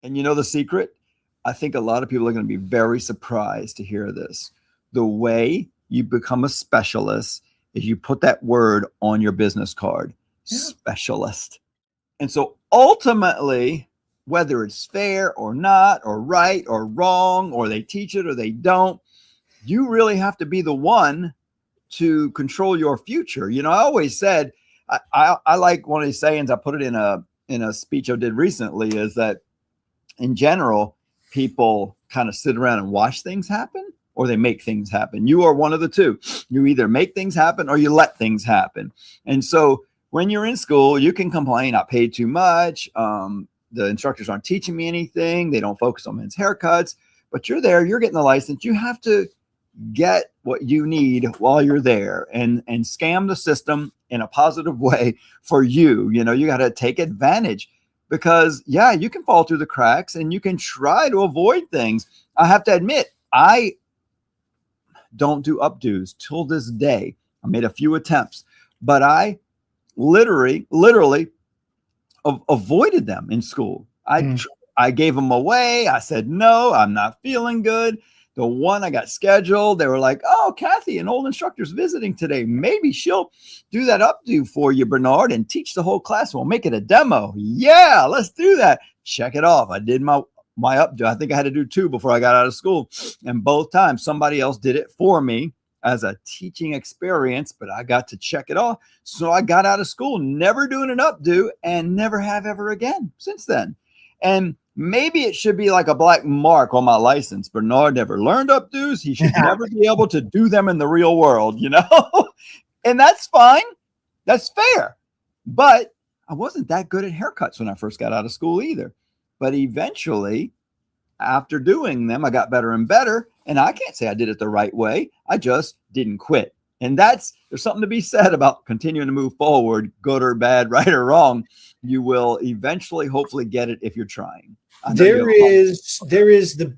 And you know the secret? I think a lot of people are going to be very surprised to hear this. The way you become a specialist is you put that word on your business card, Yeah. specialist. And so ultimately, whether it's fair or not, or right or wrong, or they teach it or they don't, you really have to be the one to control your future. You know, I always said, I like one of these sayings, I put it in a speech I did recently, is that in general, people kind of sit around and watch things happen, or they make things happen. You are one of the two. You either make things happen or you let things happen. And so when you're in school, you can complain, I paid too much. The instructors aren't teaching me anything. They don't focus on men's haircuts, but you're there, you're getting the license. You have to get what you need while you're there, and scam the system in a positive way for you. You know, you got to take advantage, because yeah, you can fall through the cracks and you can try to avoid things. I have to admit, I don't do updos till this day. I made a few attempts, but I literally avoided them in school. I gave them away. I said, no, I'm not feeling good. The one I got scheduled, they were like, oh, Kathy, an old instructor's visiting today. Maybe she'll do that updo for you, Bernard, and teach the whole class. We'll make it a demo. Yeah, let's do that. Check it off. I did my updo. I think I had to do 2 before I got out of school. And both times somebody else did it for me as a teaching experience, but I got to check it off. So I got out of school, never doing an updo, and never have ever again since then. And maybe it should be like a black mark on my license. Bernard never learned updos. He should never be able to do them in the real world, you know? And that's fine. That's fair. But I wasn't that good at haircuts when I first got out of school either. But eventually, after doing them, I got better and better. And I can't say I did it the right way. I just didn't quit. And there's something to be said about continuing to move forward, good or bad, right or wrong. You will eventually, hopefully, get it if you're trying. There is the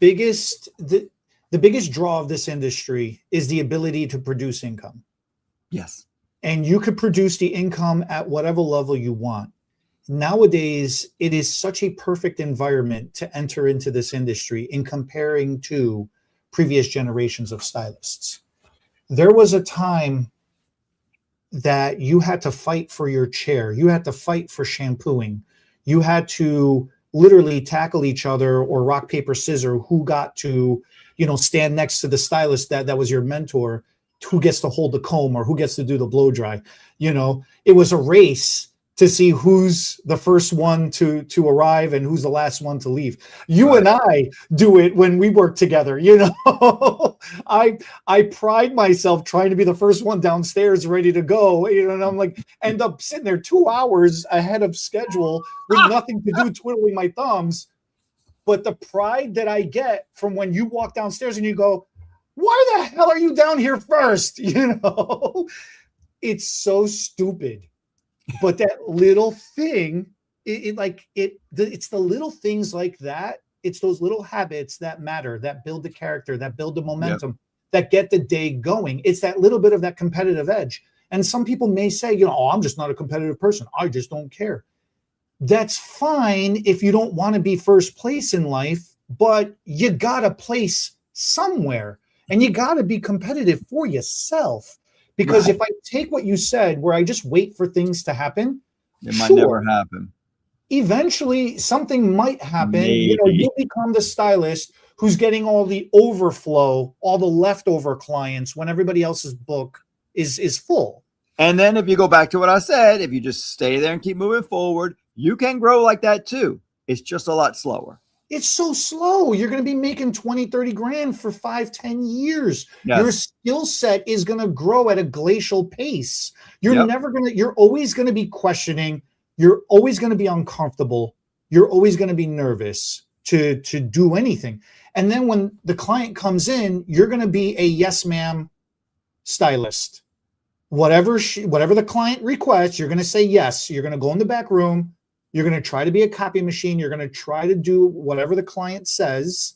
biggest draw of this industry is the ability to produce income. Yes. And you could produce the income at whatever level you want. Nowadays, it is such a perfect environment to enter into this industry in comparing to previous generations of stylists. There was a time that you had to fight for your chair. You had to fight for shampooing. You had to literally tackle each other, or rock, paper, scissors, who got to, stand next to the stylist that was your mentor, who gets to hold the comb or who gets to do the blow dry. It was a race to see who's the first one to arrive and who's the last one to leave. You and I do it when we work together. I pride myself trying to be the first one downstairs ready to go. And I'm like, end up sitting there 2 hours ahead of schedule with nothing to do, twiddling my thumbs. But the pride that I get from when you walk downstairs and you go, why the hell are you down here first? It's so stupid. But that little thing, it's the little things like that. It's those little habits that matter, that build the character, that build the momentum, that get the day going. It's that little bit of that competitive edge. And some people may say, I'm just not a competitive person. I just don't care. That's fine if you don't want to be first place in life, but you got a place somewhere, and you got to be competitive for yourself. Because if I take what you said, where I just wait for things to happen, it might never happen. Eventually, something might happen. You'll become the stylist who's getting all the overflow, all the leftover clients when everybody else's book is full. And then if you go back to what I said, if you just stay there and keep moving forward, you can grow like that too. It's just a lot slower. It's so slow. You're going to be making 20, 30 grand for 5, 10 years. Yes. Your skill set is going to grow at a glacial pace. You're always going to be questioning. You're always going to be uncomfortable. You're always going to be nervous to do anything. And then when the client comes in, you're going to be a yes, ma'am stylist. Whatever the client requests, you're going to say yes. You're going to go in the back room. You're going to try to be a copy machine. You're going to try to do whatever the client says.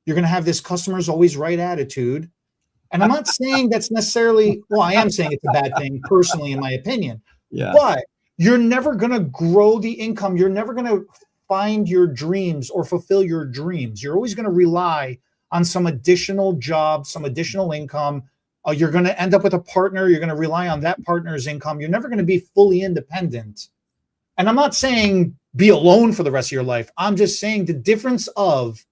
You're going to have this customer's always right attitude. And I'm not saying that's necessarily, I am saying it's a bad thing personally, in my opinion. Yeah. But you're never going to grow the income. You're never going to find your dreams or fulfill your dreams. You're always going to rely on some additional job, some additional income. You're going to end up with a partner. You're going to rely on that partner's income. You're never going to be fully independent. And I'm not saying be alone for the rest of your life. I'm just saying the difference of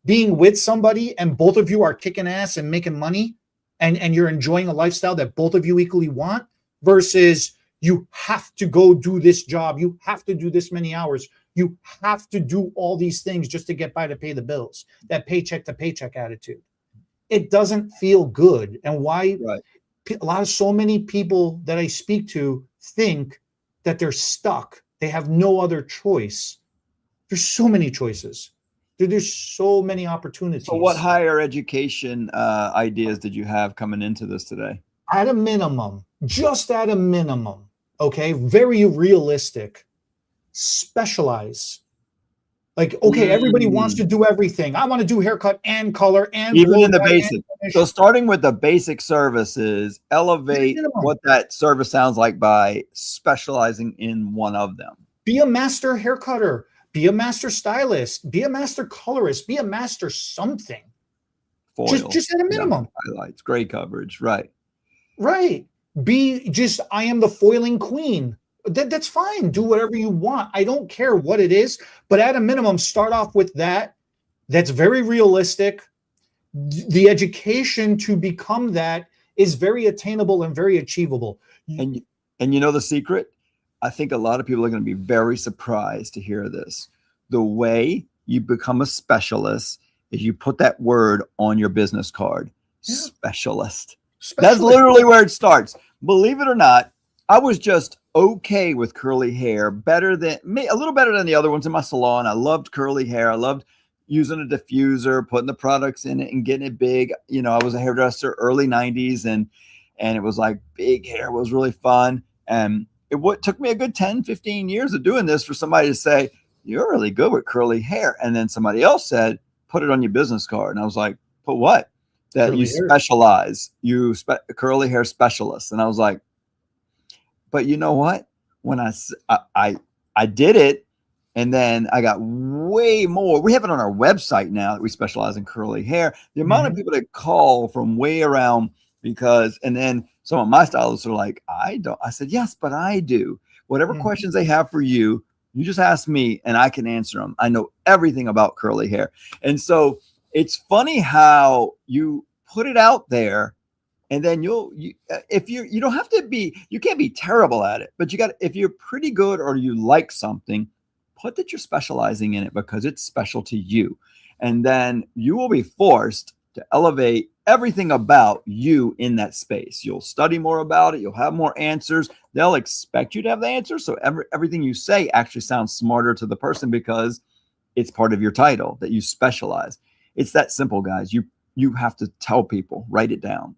being with somebody and both of you are kicking ass and making money and you're enjoying a lifestyle that both of you equally want versus you have to go do this job. You have to do this many hours. You have to do all these things just to get by to pay the bills. That paycheck to paycheck attitude. It doesn't feel good. And why so many people that I speak to think that they're stuck. They have no other choice. There's so many choices. There's so many opportunities. So what higher education ideas did you have coming into this today? At a minimum, just at a minimum, okay, very realistic, specialize. Like, okay, everybody wants to do everything. I want to do haircut and color and even in the basic. So starting with the basic services, elevate what that service sounds like by specializing in one of them. Be a master haircutter, be a master stylist, be a master colorist, be a master something. Foil. Just at a minimum. Highlights, gray coverage, right. Right. Be just, I am the foiling queen. That's fine. Do whatever you want. I don't care what it is, but at a minimum, start off with that. That's very realistic. The education to become that is very attainable and very achievable. And you know the secret? I think a lot of people are going to be very surprised to hear this. The way you become a specialist is you put that word on your business card, specialist. That's literally where it starts. Believe it or not, I was just okay with curly hair, better than me, a little better than the other ones in my salon. I loved curly hair. I loved using a diffuser, putting the products in it and getting it big. You know, I was a hairdresser early 90s and it was like big hair was really fun. And it took me a good 10, 15 years of doing this for somebody to say, you're really good with curly hair. And then somebody else said, put it on your business card. And I was like, put what? That curly you hair. Specialize, curly hair specialist. And I was like, but you know what? When I did it, and then I got way more. We have it on our website now that we specialize in curly hair. The amount of people that call from way around and then some of my stylists are like, I don't. I said, yes, but I do. Whatever questions they have for you, you just ask me and I can answer them. I know everything about curly hair. And so it's funny how you put it out there. And then if you don't have to be, you can't be terrible at it, but if you're pretty good or you like something, put that you're specializing in it because it's special to you. And then you will be forced to elevate everything about you in that space. You'll study more about it. You'll have more answers. They'll expect you to have the answers. So everything you say actually sounds smarter to the person because it's part of your title that you specialize. It's that simple, guys. You have to tell people, write it down.